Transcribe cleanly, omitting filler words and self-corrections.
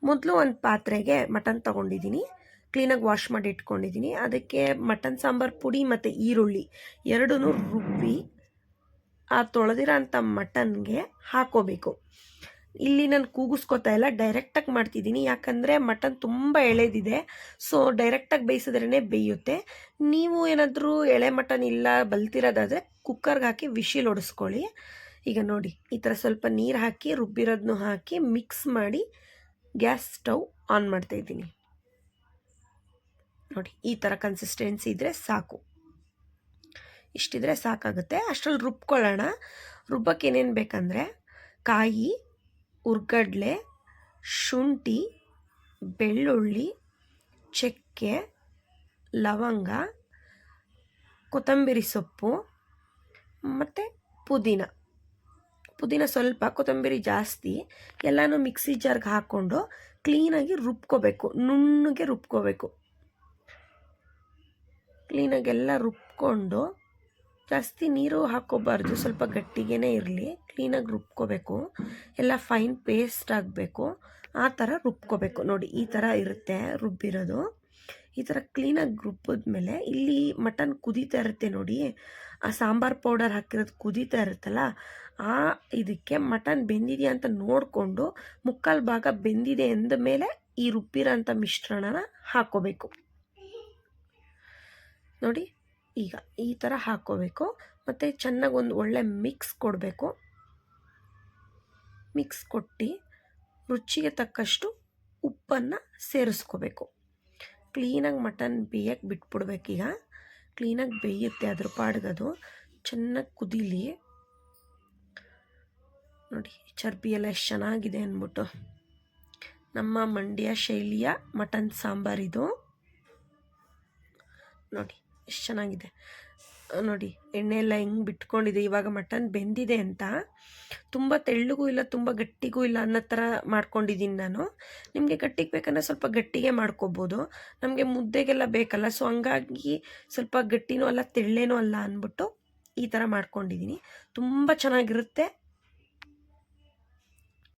ಮೊದಲು ಒಂದು ಪಾತ್ರೆಗೆ ಮಟನ್ ತೊಗೊಂಡಿದ್ದೀನಿ, ಕ್ಲೀನಾಗಿ ವಾಶ್ ಮಾಡಿ ಇಟ್ಕೊಂಡಿದ್ದೀನಿ. ಅದಕ್ಕೆ ಮಟನ್ ಸಾಂಬಾರು ಪುಡಿ ಮತ್ತು ಈರುಳ್ಳಿ ಎರಡೂ ರುಬ್ಬಿ ಆ ತೊಳೆದಿರೋ ಅಂಥ ಮಟನ್ಗೆ ಹಾಕೋಬೇಕು. ಇಲ್ಲಿ ನಾನು ಕೂಗಿಸ್ಕೊತಾ ಇಲ್ಲ, ಡೈರೆಕ್ಟಾಗಿ ಮಾಡ್ತಿದ್ದೀನಿ. ಯಾಕಂದರೆ ಮಟನ್ ತುಂಬ ಎಳೆದಿದೆ, ಸೊ ಡೈರೆಕ್ಟಾಗಿ ಬೇಯಿಸಿದ್ರೇ ಬೇಯುತ್ತೆ. ನೀವು ಏನಾದರೂ ಎಳೆ ಮಟನ್ ಇಲ್ಲ ಬಲ್ತಿರೋದಾದರೆ ಕುಕ್ಕರ್ಗೆ ಹಾಕಿ ವಿಶಿಲ್ ಹೊಡೆಸ್ಕೊಳ್ಳಿ. ಈಗ ನೋಡಿ, ಈ ಥರ ಸ್ವಲ್ಪ ನೀರು ಹಾಕಿ ರುಬ್ಬಿರೋದನ್ನು ಹಾಕಿ ಮಿಕ್ಸ್ ಮಾಡಿ ಗ್ಯಾಸ್ ಸ್ಟವ್ ಆನ್ ಮಾಡ್ತಾಯಿದ್ದೀನಿ. ನೋಡಿ, ಈ ಥರ ಕನ್ಸಿಸ್ಟೆನ್ಸಿ ಇದ್ದರೆ ಸಾಕು, ಇಷ್ಟಿದ್ರೆ ಸಾಕಾಗುತ್ತೆ. ಅಷ್ಟರಲ್ಲಿ ರುಬ್ಕೊಳ್ಳೋಣ. ರುಬ್ಬಕ್ಕೆ ಏನೇನು ಬೇಕಂದರೆ ಕಾಯಿ, ಉರ್ಗಡ್ಲೆ, ಶುಂಠಿ, ಬೆಳ್ಳುಳ್ಳಿ, ಚಕ್ಕೆ, ಲವಂಗ, ಕೊತ್ತಂಬರಿ ಸೊಪ್ಪು ಮತ್ತು ಪುದೀನ ಸ್ವಲ್ಪ, ಕೊತ್ತಂಬರಿ ಜಾಸ್ತಿ. ಎಲ್ಲನೂ ಮಿಕ್ಸಿ ಜಾರ್ಗೆ ಹಾಕ್ಕೊಂಡು ಕ್ಲೀನಾಗಿ ರುಬ್ಕೋಬೇಕು, ನುಣ್ಣಗೆ ರುಬ್ಕೋಬೇಕು. ಕ್ಲೀನಾಗೆಲ್ಲ ರುಬ್ಕೊಂಡು, ಜಾಸ್ತಿ ನೀರು ಹಾಕ್ಕೋಬಾರ್ದು, ಸ್ವಲ್ಪ ಗಟ್ಟಿಗೇ ಇರಲಿ. ಕ್ಲೀನಾಗಿ ರುಬ್ಕೋಬೇಕು, ಎಲ್ಲ ಫೈನ್ ಪೇಸ್ಟ್ ಆಗಬೇಕು, ಆ ಥರ ರುಬ್ಕೋಬೇಕು. ನೋಡಿ, ಈ ಥರ ಇರುತ್ತೆ ರುಬ್ಬಿರೋದು. ಈ ಥರ ಕ್ಲೀನಾಗಿ ರುಬ್ಬಿದ್ಮೇಲೆ ಇಲ್ಲಿ ಮಟನ್ ಕುದೀತಾ ಇರುತ್ತೆ ನೋಡಿ, ಆ ಸಾಂಬಾರು ಪೌಡರ್ ಹಾಕಿರೋದು ಕುದೀತಾ ಇರುತ್ತಲ್ಲ, ಆ ಇದಕ್ಕೆ ಮಟನ್ ಬೆಂದಿದೆಯಾ ಅಂತ ನೋಡಿಕೊಂಡು ಮುಕ್ಕಾಲು ಭಾಗ ಬೆಂದಿದೆ ಅಂದ ಮೇಲೆ ಈ ರುಬ್ಬಿರೋ ಅಂಥ ಮಿಶ್ರಣನ ಹಾಕ್ಕೋಬೇಕು. ನೋಡಿ, ಈಗ ಈ ಥರ ಹಾಕ್ಕೋಬೇಕು. ಮತ್ತು ಚೆನ್ನಾಗಿ ಒಂದು ಒಳ್ಳೆ ಮಿಕ್ಸ್ ಕೊಡಬೇಕು. ಮಿಕ್ಸ್ ಕೊಟ್ಟು ರುಚಿಗೆ ತಕ್ಕಷ್ಟು ಉಪ್ಪನ್ನು ಸೇರಿಸ್ಕೋಬೇಕು. ಕ್ಲೀನಾಗಿ ಮಟನ್ ಬೇಯಕ್ಕೆ ಬಿಟ್ಬಿಡ್ಬೇಕೀಗ. ಕ್ಲೀನಾಗಿ ಬೇಯುತ್ತೆ ಅದ್ರ ಪಾಡ್ಗದು, ಚೆನ್ನಾಗಿ ಕುದೀಲಿ. ನೋಡಿ, ಚರ್ಬಿ ಎಲ್ಲ ಎಷ್ಟು ಚೆನ್ನಾಗಿದೆ ಅಂದ್ಬಿಟ್ಟು. ನಮ್ಮ ಮಂಡ್ಯ ಶೈಲಿಯ ಮಟನ್ ಸಾಂಬಾರಿದು. ನೋಡಿ ಎಷ್ಟು ಚೆನ್ನಾಗಿದೆ. ನೋಡಿ, ಎಣ್ಣೆ ಎಲ್ಲ ಹೆಂಗೆ ಬಿಟ್ಕೊಂಡಿದೆ. ಇವಾಗ ಮಟನ್ ಬೆಂದಿದೆ ಅಂತ ತುಂಬ ತೆಳ್ಳಗೂ ಇಲ್ಲ, ತುಂಬ ಗಟ್ಟಿಗೂ ಇಲ್ಲ ಅನ್ನೋ ಥರ ಮಾಡ್ಕೊಂಡಿದ್ದೀನಿ ನಾನು. ನಿಮಗೆ ಗಟ್ಟಿಗೆ ಬೇಕಂದರೆ ಸ್ವಲ್ಪ ಗಟ್ಟಿಗೆ ಮಾಡ್ಕೋಬೋದು. ನಮಗೆ ಮುದ್ದೆಗೆಲ್ಲ ಬೇಕಲ್ಲ, ಸೊ ಹಂಗಾಗಿ ಸ್ವಲ್ಪ ಗಟ್ಟಿನೂ ಅಲ್ಲ ತೆಳ್ಳೇನೂ ಅಲ್ಲ ಅಂದ್ಬಿಟ್ಟು ಈ ಥರ ಮಾಡ್ಕೊಂಡಿದ್ದೀನಿ. ತುಂಬ ಚೆನ್ನಾಗಿರುತ್ತೆ.